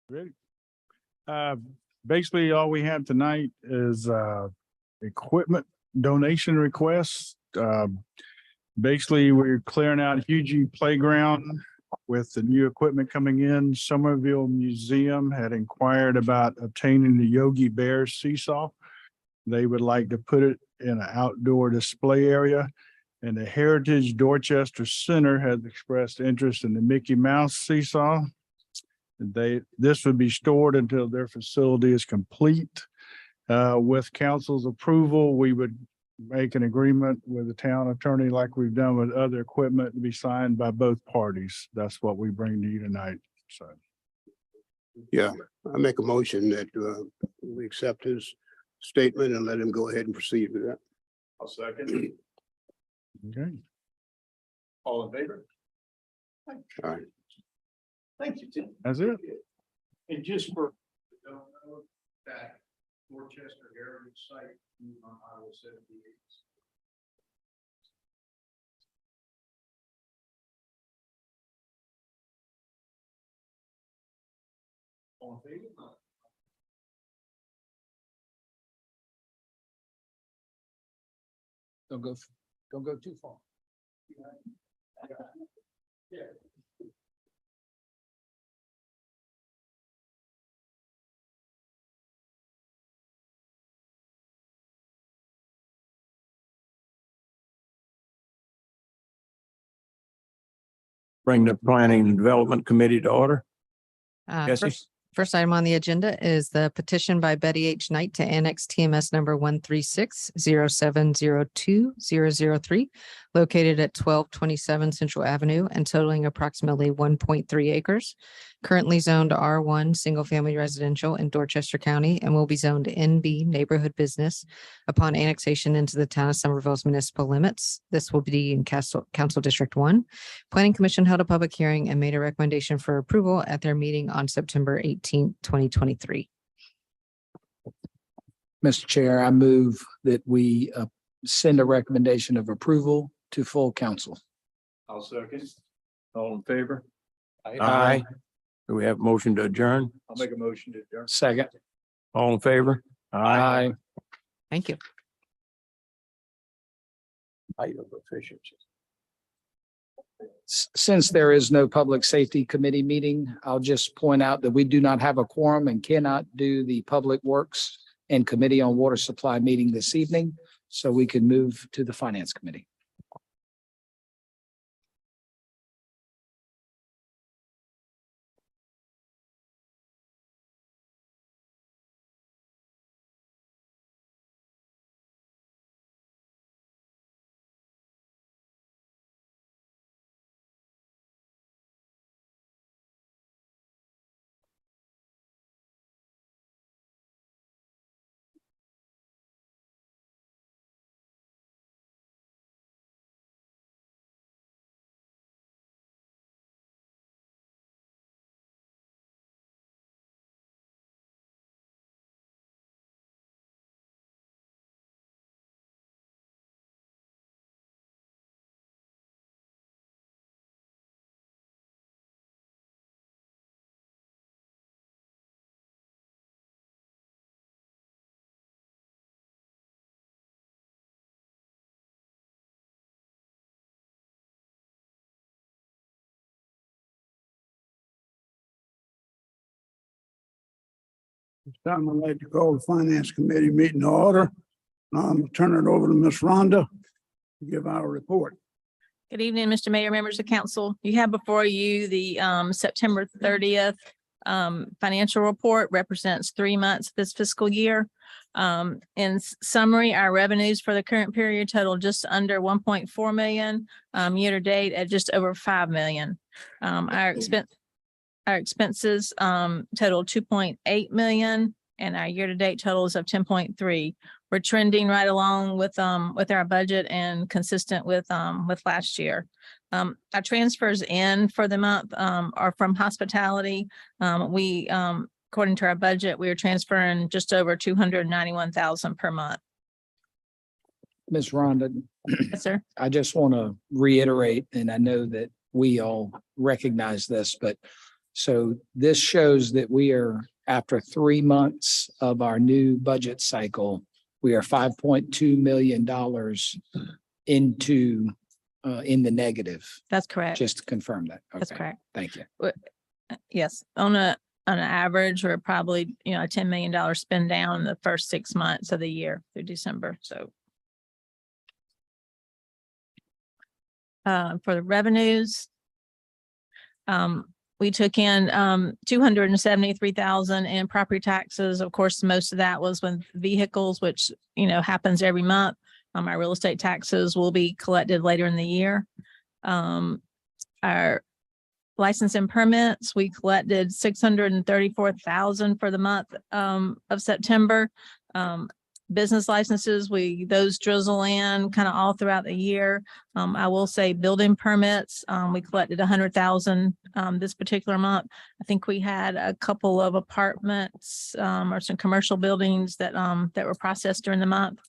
Ready? Basically, all we have tonight is equipment donation requests. Basically, we're clearing out Hugie Playground with the new equipment coming in. Somerville Museum had inquired about obtaining the Yogi Bear seesaw. They would like to put it in an outdoor display area. And the Heritage Dorchester Center has expressed interest in the Mickey Mouse seesaw. This would be stored until their facility is complete. With council's approval, we would make an agreement with the town attorney like we've done with other equipment to be signed by both parties. That's what we bring to you tonight. So. Yeah, I make a motion that we accept his statement and let him go ahead and proceed with that. I'll second. Okay. All in favor? All right. Thank you, Tim. That's it. And just for that Dorchester Heritage Site on Highway 78. All in favor? Don't go too far. Yeah. Bring the Planning and Development Committee to order. Jesse? First item on the agenda is the petition by Betty H. Knight to annex TMS number 13607020003, located at 1227 Central Avenue and totaling approximately 1.3 acres. Currently zoned R1 Single Family Residential in Dorchester County and will be zoned NB Neighborhood Business upon annexation into the town of Somerville's municipal limits. This will be in Council District 1. Planning Commission held a public hearing and made a recommendation for approval at their meeting on September 18th, 2023. Mr. Chair, I move that we send a recommendation of approval to full council. I'll second. All in favor? Aye. Do we have a motion to adjourn? I'll make a motion to adjourn. Second. All in favor? Aye. Thank you. Height of efficiency. Since there is no Public Safety Committee meeting, I'll just point out that we do not have a quorum and cannot do the Public Works and Committee on Water Supply meeting this evening. So we can move to the Finance Committee. It's time I'd like to call the Finance Committee meeting to order. I'm turning it over to Ms. Rhonda to give our report. Good evening, Mr. Mayor, members of council. You have before you the September 30th financial report represents 3 months this fiscal year. In summary, our revenues for the current period total just under 1.4 million, year to date at just over 5 million. Our expenses total 2.8 million and our year to date totals of 10.3. We're trending right along with our budget and consistent with last year. Our transfers in for the month are from hospitality. According to our budget, we are transferring just over 291,000 per month. Ms. Rhonda, Yes, sir. I just want to reiterate, and I know that we all recognize this, but So this shows that we are, after 3 months of our new budget cycle, we are $5.2 million into, in the negative, That's correct. just to confirm that. That's Okay, correct. thank you. Yes, on an average, we're probably, a $10 million spend down in the first 6 months of the year through December, so. For the revenues, we took in 273,000 in property taxes. Of course, most of that was with vehicles, which, happens every month. Our real estate taxes will be collected later in the year. Our license and permits, we collected 634,000 for the month of September. Business licenses, those drizzle in kind of all throughout the year. I will say building permits, we collected 100,000 this particular month. I think we had a couple of apartments or some commercial buildings that were processed during the month.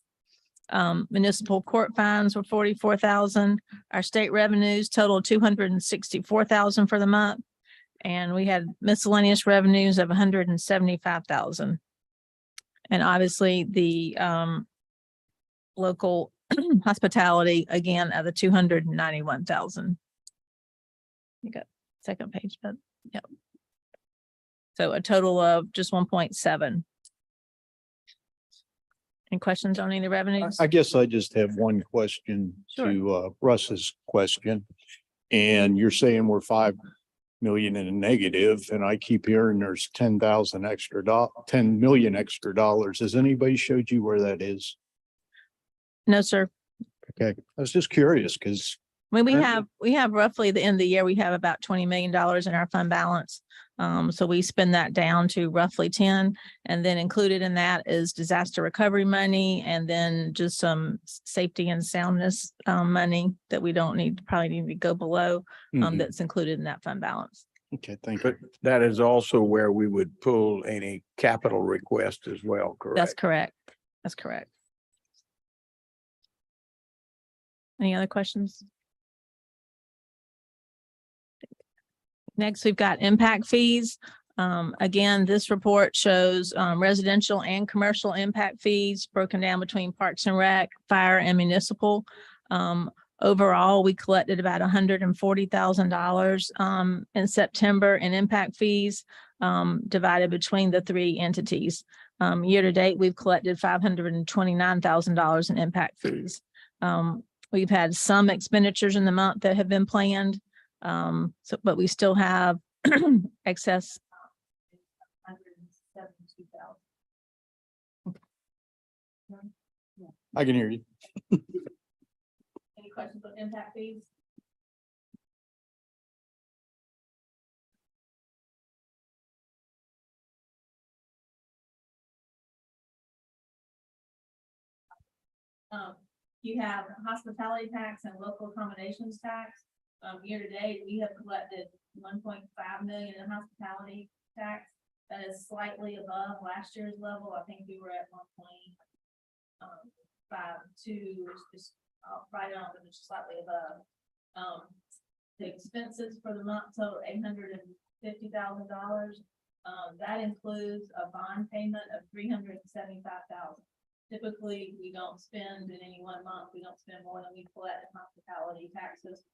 Municipal court fines were 44,000. Our state revenues totaled 264,000 for the month. And we had miscellaneous revenues of 175,000. And obviously the local hospitality, again, of the 291,000. You got second page, but yep. So a total of just 1.7. Any questions on any of the revenues? I guess I just have one question Sure. to Russ's question. And you're saying we're 5 million in a negative, and I keep hearing there's 10,000 extra 10 million extra dollars. Has anybody showed you where that is? No, sir. Okay, I was just curious because When we have roughly the end of the year, we have about $20 million in our fund balance. So we spend that down to roughly 10, and then included in that is disaster recovery money, and then just some safety and soundness money that we don't need, probably need to go below, that's included in that fund balance. okay, thank you. But that is also where we would pull any capital request as well, That's correct? correct. That's correct. Any other questions? Next, we've got impact fees. Again, this report shows residential and commercial impact fees broken down between Parks and Rec, Fire, and Municipal. Overall, we collected about $140,000 in September in impact fees divided between the three entities. Year to date, we've collected $529,000 in impact fees. We've had some expenditures in the month that have been planned. But we still have excess. I can hear you. Any questions on impact fees? You have hospitality tax and local accommodations tax. Year to date, we have collected 1.5 million in hospitality tax. That is slightly above last year's level. I think we were at 1.52, which is right on, but it's slightly above. The expenses for the month total $850,000. That includes a bond payment of $375,000. Typically, we don't spend in any one month, we don't spend more than we collect in hospitality taxes.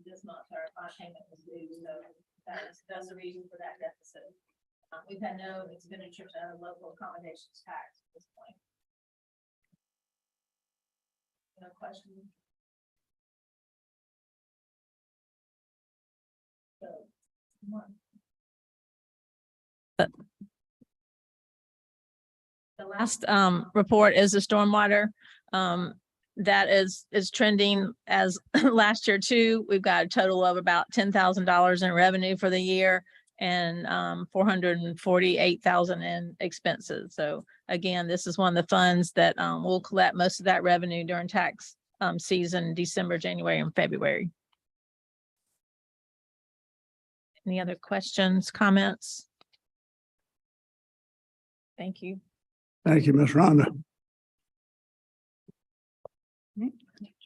This month our bond payment was due, so that's the reason for that deficit. We've had no expenditures out of local accommodations tax at this point. No questions? So, the last report is the stormwater. That is trending as last year too. We've got a total of about $10,000 in revenue for the year and 448,000 in expenses. So again, this is one of the funds that will collect most of that revenue during tax season, December, January, and February. Any other questions, comments? Thank you. Thank you, Ms. Rhonda.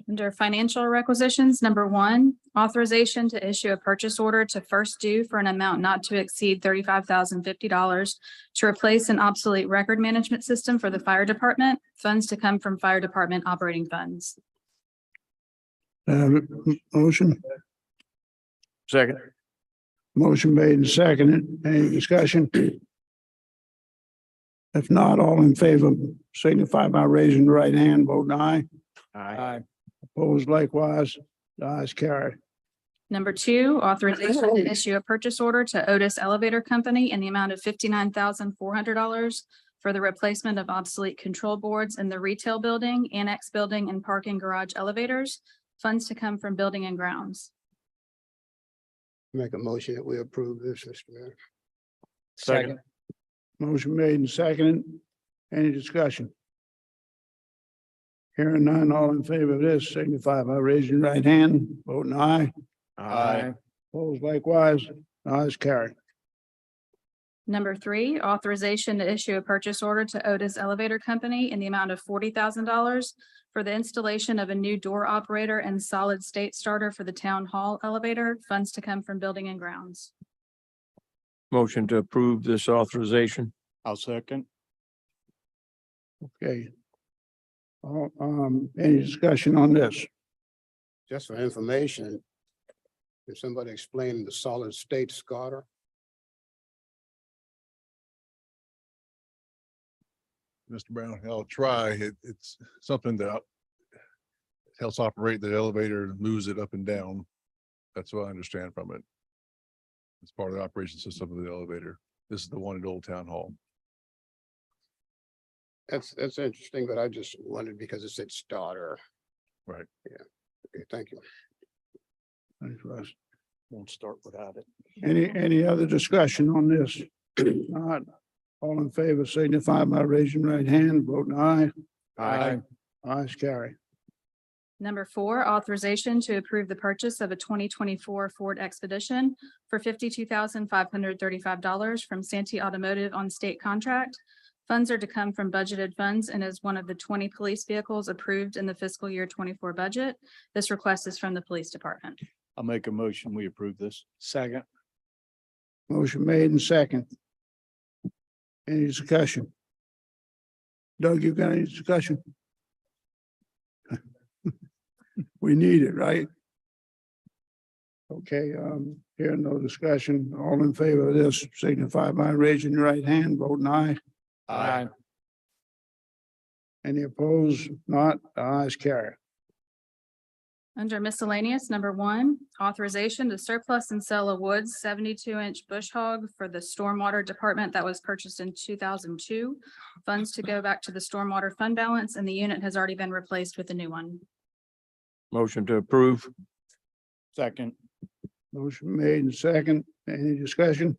Under financial requisitions, number 1, authorization to issue a purchase order to First Due for an amount not to exceed $35,050 to replace an obsolete record management system for the fire department. Funds to come from fire department operating funds. Motion, Second. motion made and seconded. Any discussion? If not, all in favor signify by raising the right hand, voting aye. Aye. Opposed likewise, the ayes carry. Number two, authorization to issue a purchase order to Otis Elevator Company in the amount of $59,400 for the replacement of obsolete control boards in the retail building, annex building, and parking garage elevators. Funds to come from building and grounds. Make a motion that we approve this, Mr. Mayor. Second. Motion made and seconded. Any discussion? Hearing none, all in favor of this signify by raising your right hand, voting aye. Aye. Opposed likewise, the ayes carry. Number three, authorization to issue a purchase order to Otis Elevator Company in the amount of $40,000 for the installation of a new door operator and solid state starter for the town hall elevator. Funds to come from building and grounds. Motion to approve this authorization. I'll second. Okay. Any discussion on this? Just for information, can somebody explain the solid state starter? Mr. Brown, I'll try. It's something that helps operate the elevator, moves it up and down. That's what I understand from it. It's part of the operation system of the elevator. This is the one at Old Town Hall. That's interesting, but I just wondered because it said starter. Right. Yeah. Okay, thank you. Thanks, Russ. Won't start without it. Any other discussion on this? Not, all in favor signify by raising your right hand, voting aye. Aye. Ayes carry. Number four, authorization to approve the purchase of a 2024 Ford Expedition for $52,535 from Santee Automotive on state contract. Funds are to come from budgeted funds and is one of the 20 police vehicles approved in the fiscal year 24 budget. This request is from the police department. I'll make a motion. We approve this. Second. Motion made and second. Any discussion? Doug, you got any discussion? We need it, right? Okay, here no discussion. All in favor of this signify by raising your right hand, voting aye. Aye. Any opposed? Not, the ayes carry. Under miscellaneous, number one, authorization to surplus and sell a Woods 72-inch bush hog for the stormwater department that was purchased in 2002. Funds to go back to the stormwater fund balance, and the unit has already been replaced with a new one. Motion to approve. Second. Motion made and second. Any discussion?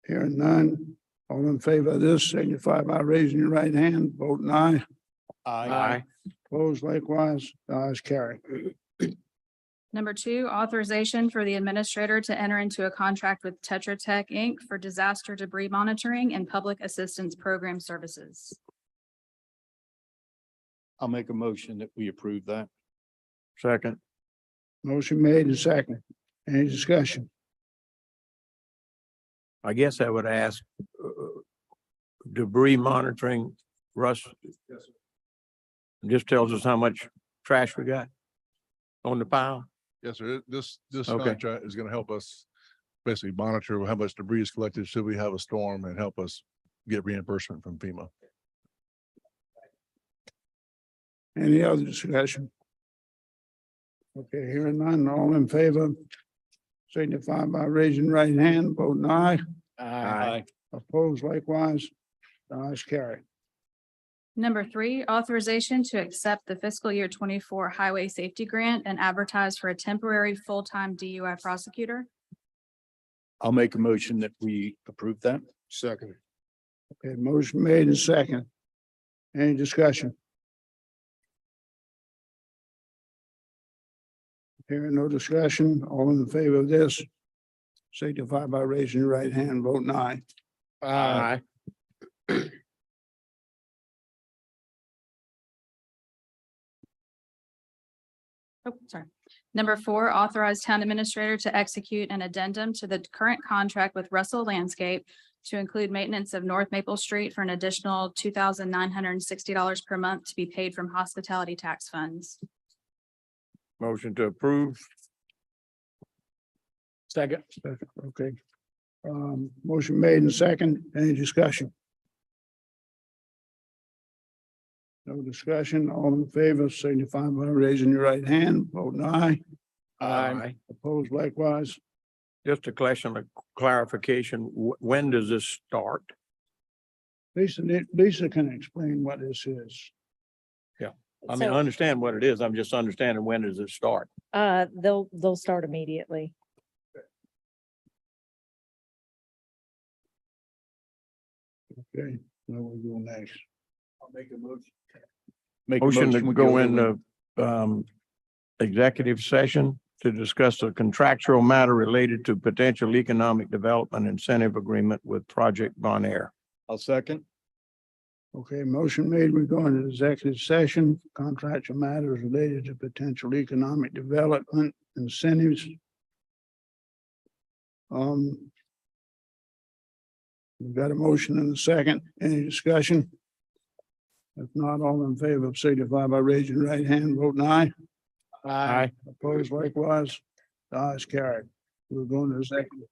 Hearing none. All in favor of this signify by raising your right hand, voting aye. Opposed likewise, the ayes carry. Number two, authorization for the administrator to enter into a contract with Tetra Tech Inc. for disaster debris monitoring and public assistance program services. I'll make a motion that we approve that. Second. Motion made and second. Any discussion? I guess I would ask debris monitoring, Russ. Just tells us how much trash we got on the pile. Yes, sir. This Okay. contract is going to help us basically monitor how much debris is collected should we have a storm and help us get reimbursement from FEMA. Any other discussion? Okay, hearing none, all in favor signify by raising right hand, voting aye. Aye. Opposed likewise, the ayes carry. Number three, authorization to accept the fiscal year 24 highway safety grant and advertise for a temporary full-time DUI prosecutor. I'll make a motion that we approve that. Second. Okay, motion made and second. Any discussion? Hearing no discussion, all in favor of this signify by raising your right hand, voting aye. Aye. Oh, sorry. Number 4, authorize town administrator to execute an addendum to the current contract with Russell Landscape to include maintenance of North Maple Street for an additional $2,960 per month to be paid from hospitality tax funds. Motion to approve. Second. Okay. Motion made and second. Any discussion? No discussion. All in favor, signify by raising your right hand. Vote aye. Aye. Opposed likewise. Just a question of clarification. When does this start? Lisa can explain what this is. I mean, I understand what it is. I'm just understanding when does it start? They'll start immediately. Okay, now we'll go next. I'll make a motion. Make a Motion to we go in. into executive session to discuss a contractual matter related to potential economic development incentive agreement with Project Bon Air. I'll second. Okay, motion made. We go into executive session, contractual matters related to potential economic development incentives. We've got a motion and a second. Any discussion? If not, all in favor, signify by raising your right hand, vote aye. Aye. Opposed likewise. The ayes carried. We're going to executive.